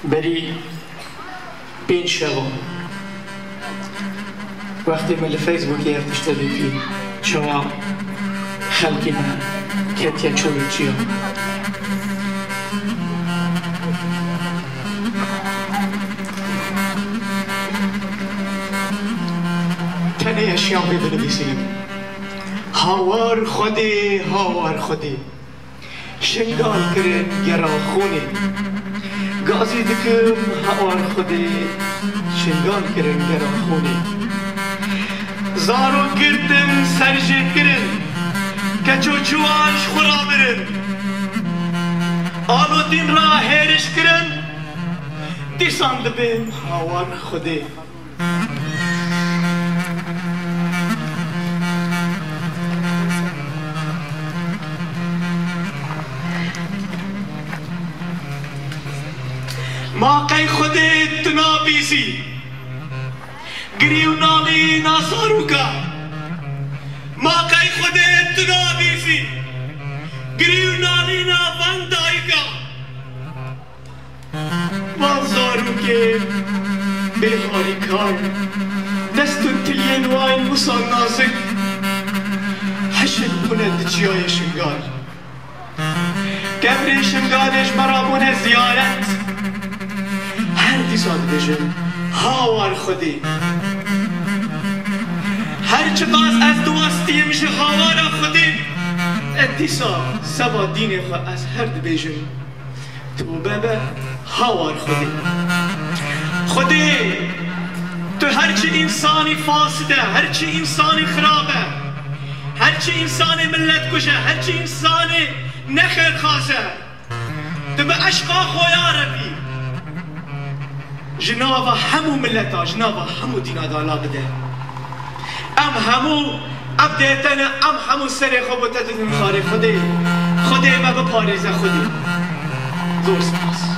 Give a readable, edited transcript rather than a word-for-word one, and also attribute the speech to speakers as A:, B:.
A: بری 5 شبا وقتی من لفیسبوک ارتشتدی فی شوا خلقی من کتیا چوری چیا تنه اشیام بیدن بیسیم هاوار خودی شنگال کرن گرا خونی گازی دکم هاوار خودی شنگال کرن گرا خونی زارو گردم سرجه کرن کچو چوانش خورا برن آلو دین را هیرش کرن دیسان دبیم هاوار خودی ما قی خودت نابیزی گریو نالی ناساروکا ما قی خودت نابیزی گریو نالی ناوندایکا وانزاروکه بیهاری کار دستون تلین واین مسان نازک حشد کند جیای شنگال قبر شنگالش برامون زیارت دیسان بجم هاوار خودی هرچه باز از دوستی میشه هاوار خودی دیسا سبا دین خود از هر بجم تو ببه هاوار خودی تو هرچی انسانی فاسده هرچی انسانی خرابه هرچی انسانی ملت کشه هرچی انسانی نخیر خاصه تو به عشقا خویا ربی جناب همو ملتا جناب همو دینا دالا بده ام همو ابدیتن ام همو سر خوبتت نمخاره خودی ما بپاریزه خودی زور سپاس